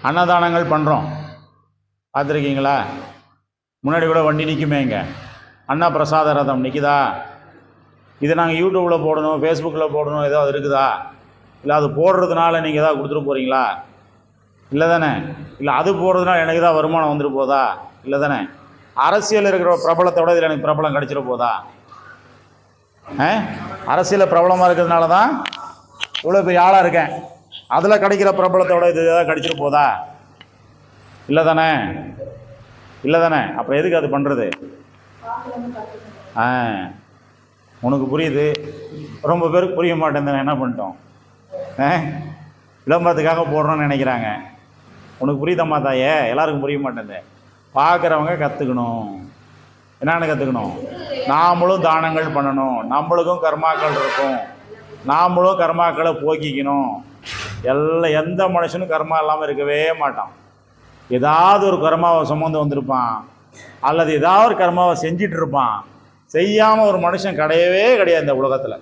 அன்னதானங்கள் பண்ணுறோம், பார்த்துருக்கீங்களா? முன்னாடி கூட வண்டி நிற்குமே, இங்கே அண்ணா பிரசாத ரதம் நிற்குதா? இது நாங்கள் யூடியூப்பில் போடணும், ஃபேஸ்புக்கில் போடணும் ஏதாவது இருக்குதா? இல்லை அது போடுறதுனால நீங்கள் எதாவது கொடுத்துட்டு போகிறீங்களா? இல்லை தானே? இல்லை அது போடுறதுனால எனக்கு தான் வருமானம் வந்துட்டு போதா? இல்லை தானே? அரசியல் இருக்கிற பிரபலத்தோட இதில் எனக்கு பிரபலம் கிடச்சிட போதா? அரசியலில் பிரபலமாக இருக்கிறதுனால தான் இவ்வளோ பெரிய ஆளாக இருக்கேன், அதில் கிடைக்கிற பிரபலத்தோட இது எதாவது கிடச்சிட போதா? இல்லை தானே? இல்லை தானே? அப்புறம் எதுக்கு அது பண்ணுறது? உனக்கு புரியுது, ரொம்ப பேருக்கு புரிய மாட்டேன். என்ன பண்ணிட்டோம்? விளம்பரத்துக்காக போடுறோன்னு நினைக்கிறாங்க. உனக்கு புரியுதம்மா தாயே? எல்லாருக்கும் புரிய மாட்டேன். பார்க்குறவங்க கற்றுக்கணும். என்னென்னு கற்றுக்கணும்? நாமளும் தானங்கள் பண்ணணும், நம்மளுக்கும் கர்மாக்கள் இருக்கும், நாமளும் கர்மாக்களை போக்கிக்கணும். எந்த மனுஷனும் கர்மா இல்லாமல் இருக்கவே மாட்டான். ஏதாவது ஒரு கர்மாவை சுமந்து வந்திருப்பான், அல்லது ஏதாவது ஒரு கர்மாவை செஞ்சிட்டு இருப்பான். செய்யாமல் ஒரு மனுஷன் கிடையவே கிடையாது இந்த உலகத்தில்.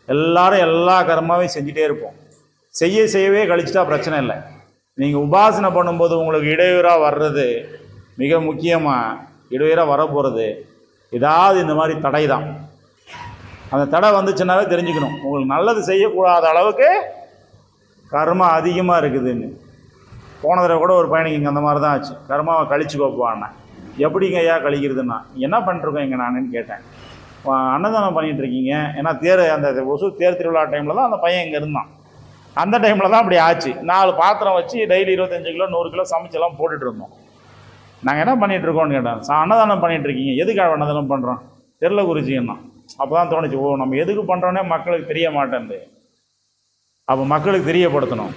எல்லாரும் எல்லா கர்மாவையும் செஞ்சிட்டே இருப்போம். செய்யவே கழிச்சிட்டா பிரச்சனை இல்லை. நீங்கள் உபாசனை பண்ணும்போது உங்களுக்கு இடையூறாக வர்றது, மிக முக்கியமாக இடையூறாக வரப்போகிறது ஏதாவது இந்த மாதிரி தடை தான். அந்த தடை வந்துச்சுன்னாவே தெரிஞ்சுக்கணும், உங்களுக்கு நல்லது செய்யக்கூடாத அளவுக்கு கர்மா அதிகமாக இருக்குதுன்னு. போன தடவை கூட ஒரு பையனுக்கு இங்கே அந்த மாதிரி தான் ஆச்சு. கர்மாவை கழிச்சு கோப்பான்னு. எப்படிங்க ஐயா கழிக்கிறதுன்னா, என்ன பண்ணிட்டுருக்கோம் இங்கே நானுன்னு கேட்டேன். அன்னதானம் பண்ணிகிட்ருக்கீங்க. ஏன்னா அந்த ஒசூர் தேர் திருவிழா டைமில் தான் அந்த பையன் இங்கே இருந்தான். அந்த டைமில் தான் அப்படி ஆச்சு. 4 பாத்திரம் வச்சு டெய்லி 25 கிலோ 100 கிலோ சமைச்செல்லாம் போட்டுட்டு இருந்தோம். நாங்கள் என்ன பண்ணிகிட்ருக்கோன்னு கேட்டேன். அன்னதானம் பண்ணிகிட்ருக்கீங்க. எதுக்காக அன்னதானம் பண்ணுறோம்? தெரில குருஜின்னா. அப்போ தான் தோணுச்சு, ஓ நம்ம எதுக்கு பண்ணுறோன்னே மக்களுக்கு தெரிய மாட்டேன்து. அப்போ மக்களுக்கு தெரியப்படுத்தணும்.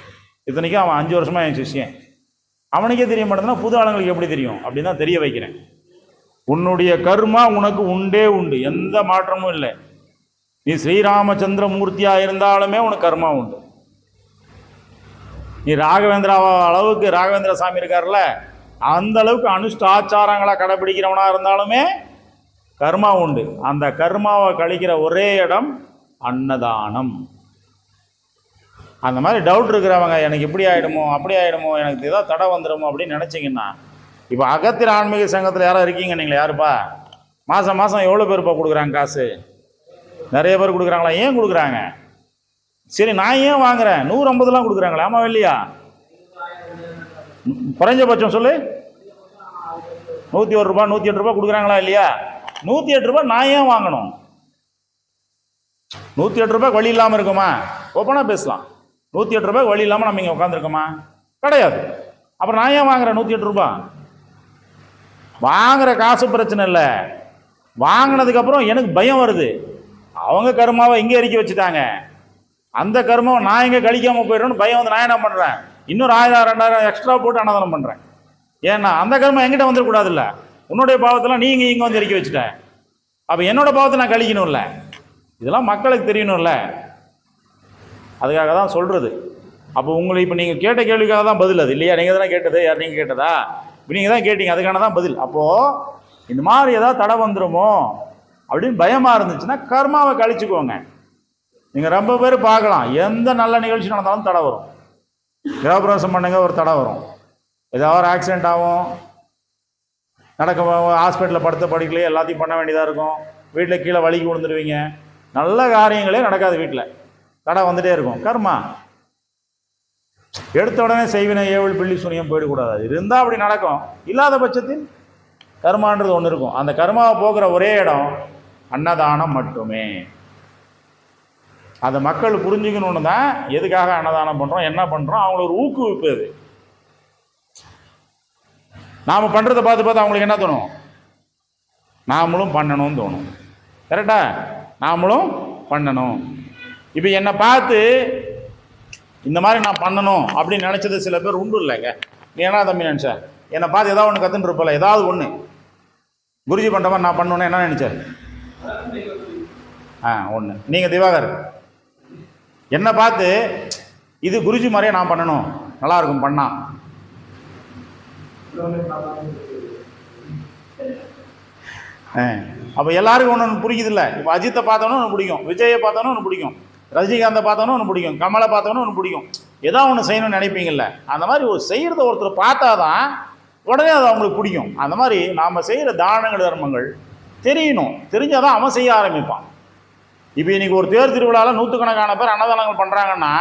இத்தனைக்கும் அவன் 5 வருஷமாக என் சிஷ்யன், அவனுக்கே தெரிய மாட்டேதுன்னா புது ஆளுங்களுக்கு எப்படி தெரியும்? அப்படின்னு தான் தெரிய வைக்கிறேன். உன்னுடைய கர்மா உனக்கு உண்டே உண்டு, எந்த மாற்றமும் இல்லை. நீ ஸ்ரீராமச்சந்திர மூர்த்தியாக இருந்தாலுமே உனக்கு கர்மா உண்டு. நீ ராகவேந்திரா அளவுக்கு, ராகவேந்திர சாமி இருக்கார்ல, அந்த அளவுக்கு அனுஷ்டாச்சாரங்களை கடைபிடிக்கிறவனா இருந்தாலுமே கர்மா உண்டு. அந்த கர்மாவை கழிக்கிற ஒரே இடம் அன்னதானம். அந்த மாதிரி டவுட் இருக்கிறவங்க, எனக்கு இப்படி ஆகிடுமோ அப்படி ஆகிடுமோ, எனக்கு ஏதாவது தடை வந்துடுமோ அப்படின்னு நினச்சிங்கன்னா, இப்போ அகத்தியர் ஆன்மீக சங்கத்தில் யாரும் இருக்கீங்க நீங்கள்? யாருப்பா மாதம் மாதம் எவ்வளோ பேருப்பா கொடுக்குறாங்க காசு? நிறைய பேர் கொடுக்குறாங்களா? ஏன் கொடுக்குறாங்க? சரி, நான் ஏன் வாங்குறேன்? 150 கொடுக்குறாங்களா? ஆமாம் இல்லையா? குறைஞ்சபட்சம் சொல்லு. 101 ரூபா 108 ரூபா கொடுக்குறாங்களா இல்லையா? 108 ரூபா நான் ஏன் வாங்கணும்? 108 ரூபாய்க்கு வழி இல்லாமல் இருக்குமா? ஓப்பனாக பேசலாம். 108 ரூபாய்க்கு வழி இல்லாமல் நம்ம இங்கே உட்காந்துருக்கோமா? கிடையாது. அப்புறம் நான் ஏன் வாங்குறேன் 108 ரூபா? வாங்குற காசு பிரச்சனை இல்லை, வாங்கினதுக்கப்புறம் எனக்கு பயம் வருது. அவங்க கர்மாவை இங்கே இறக்கி வச்சுட்டாங்க, அந்த கர்மாவை நான் இங்கே கழிக்காமல் போயிடுறேன்னு பயம் வந்து நான் என்ன பண்ணுறேன்? இன்னொரு 1000 2000 எக்ஸ்ட்ரா போட்டு அன்னதானம் பண்ணுறேன். ஏன்னா அந்த கர்மம் என்கிட்ட வந்துடக்கூடாதுல்ல. உன்னுடைய பாவத்தெல்லாம் நீங்கள் இங்கே வந்து இறக்கி வச்சுட்டேன், அப்போ என்னோட பாவத்தை நான் கழிக்கணும்ல. இதெல்லாம் மக்களுக்கு தெரியணும்ல. அதுக்காக தான் சொல்கிறது. அப்போ உங்களை இப்போ நீங்கள் கேட்ட கேள்விக்காக தான் பதில் அது இல்லையா? நீங்கள் தானே கேட்டது, யார் நீங்கள் கேட்டதா? இப்போ நீங்கள் தான் கேட்டீங்க, அதுக்கான தான் பதில். அப்போது இந்த மாதிரி ஏதாவது தடை வந்துடுமோ அப்படின்னு பயமாக இருந்துச்சுன்னா கர்மாவை கழிச்சுக்கோங்க. நீங்கள் ரொம்ப பேர் பார்க்கலாம், எந்த நல்ல நிகழ்ச்சி நடந்தாலும் தடை வரும். கிரகப்பிரவேசம் பண்ணுங்க, ஒரு தடை வரும். ஏதாவது ஒரு ஆக்சிடென்ட் ஆகும், ஹாஸ்பிட்டலில் படுத்த படிக்கலையே எல்லாத்தையும் பண்ண வேண்டியதாக இருக்கும். வீட்டில் கீழே வலிக்கு விழுந்துடுவீங்க. நல்ல காரியங்களே நடக்காது, வீட்டில் தடை வந்துகிட்டே இருக்கும். கர்மா எடுத்த உடனே செய்வினை ஏவல் பிள்ளி சூனியம் போயிடக்கூடாது. இருந்தால் அப்படி நடக்கும். இல்லாத பட்சத்தில் கர்மான்றது ஒன்று இருக்கும். அந்த கர்மாவை போகிற ஒரே இடம் அன்னதானம் மட்டுமே. அதை மக்கள் புரிஞ்சுக்கணுன்னு தான் எதுக்காக அன்னதானம் பண்ணுறோம், என்ன பண்ணுறோம், அவங்கள ஒரு ஊக்குவிப்பு. அது நாம் பண்ணுறதை பார்த்து பார்த்து அவங்களுக்கு என்ன தோணும்? நாமளும் பண்ணணும்னு தோணும். கரெக்டா? நாமளும் பண்ணணும். இப்போ என்னை பார்த்து இந்த மாதிரி நான் பண்ணணும் அப்படின்னு நினச்சது சில பேர் உண்டு இல்லைங்க. நீ என்ன தம்பி நினச்ச? என்னை பார்த்து ஏதாவது ஒன்று கற்றுன்னு இருப்பல, ஏதாவது ஒன்று குருஜி பண்ணுற மாதிரி நான் பண்ணணுன்னு என்ன நினச்சேன்? ஒன்று. நீங்கள் திவாகர் என்னை பார்த்து இது குருஜி மாதிரியே நான் பண்ணணும், நல்லாயிருக்கும் பண்ணா. அப்போ எல்லாருக்கும் ஒன்று புரியுது இல்லை? இப்போ அஜித்தை பார்த்தோன்னு ஒன்று பிடிக்கும், விஜயை பார்த்தோன்னு ஒன்று பிடிக்கும், ரஜினிகாந்தை பார்த்தோன்னா ஒன்று பிடிக்கும், கமலை பார்த்தோன்னா ஒன்று பிடிக்கும், ஏதோ ஒன்று செய்யணும்னு நினைப்பீங்கள்ல. அந்த மாதிரி ஒரு செய்கிறத ஒருத்தர் பார்த்தா தான் உடனே அது அவங்களுக்கு பிடிக்கும். அந்த மாதிரி நாம் செய்கிற தானங்கள் தர்மங்கள் தெரியணும், தெரிஞ்சால் தான் அவன் செய்ய ஆரம்பிப்பான். இப்போ இன்றைக்கி ஒரு தேர் திருவிழாவில் நூற்றுக்கணக்கான பேர் அன்னதானங்கள் பண்ணுறாங்கன்னா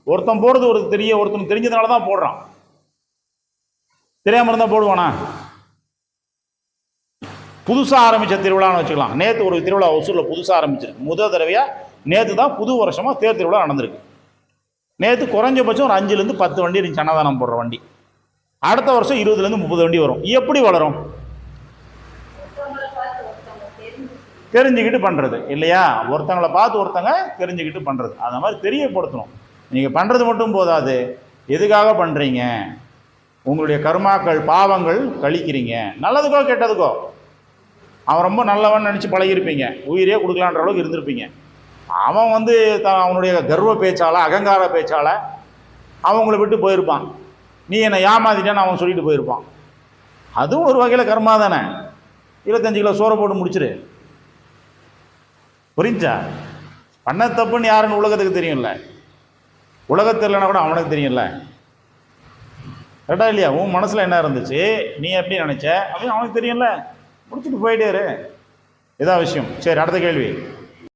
ஒருத்தன் போடுறது ஒருத்தனுக்கு தெரிஞ்சதுனால தான் போடுறான். தெரியாமல் இருந்தால் போடுவானா? புதுசாக ஆரம்பித்த திருவிழான்னு வச்சுக்கலாம். நேற்று ஒரு திருவிழா ஒசூரில் புதுசாக ஆரம்பிச்சிருக்கு. முதல் தடவையாக நேற்று தான் புது வருஷமாக தேர் திருவிழா நடந்திருக்கு. நேற்று குறைஞ்சபட்சம் ஒரு 5லேருந்து 10 வண்டி இருந்துச்சு அன்னதானம் போடுற வண்டி. அடுத்த வருஷம் 20லேருந்து 30 வண்டி வரும். எப்படி வளரும்? தெரிஞ்சுக்கிட்டு பண்ணுறது இல்லையா? ஒருத்தங்களை பார்த்து ஒருத்தங்க தெரிஞ்சுக்கிட்டு பண்ணுறது. அந்த மாதிரி தெரியப்படுத்தணும். நீங்கள் பண்ணுறது மட்டும் போதாது, எதுக்காக பண்ணுறீங்க, உங்களுடைய கர்மாக்கள் பாவங்கள் கழிக்கிறீங்க, நல்லதுக்கோ கெட்டதுக்கோ. அவன் ரொம்ப நல்லவன் நினச்சி பழகிருப்பீங்க, உயிரே கொடுக்கலான்ற அளவுக்கு இருந்திருப்பீங்க. அவன் அவனுடைய கர்வ பேச்சால் அகங்கார பேச்சால் அவங்கள விட்டு போயிருப்பான். நீ என்னை ஏமாத்திட்டான்னு அவன் சொல்லிட்டு போயிருப்பான். அதுவும் ஒரு வகையில் கர்மா தானே. 25 கிலோ சோறை போட்டு முடிச்சிரு. புரிஞ்சா? பண்ண தப்புன்னு யாருன்னு உலகத்துக்கு தெரியும்ல. உலகத்தில் இல்லைன்னா கூட அவனுக்கு தெரியும்ல. கரெக்டா இல்லையா? உன் மனசில் என்ன இருந்துச்சு, நீ எப்படி நினச்ச அப்படின்னு அவனுக்கு தெரியும்ல. முடிச்சுட்டு போயிட்டே இரு. இதான் விஷயம். சரி, அடுத்த கேள்வி.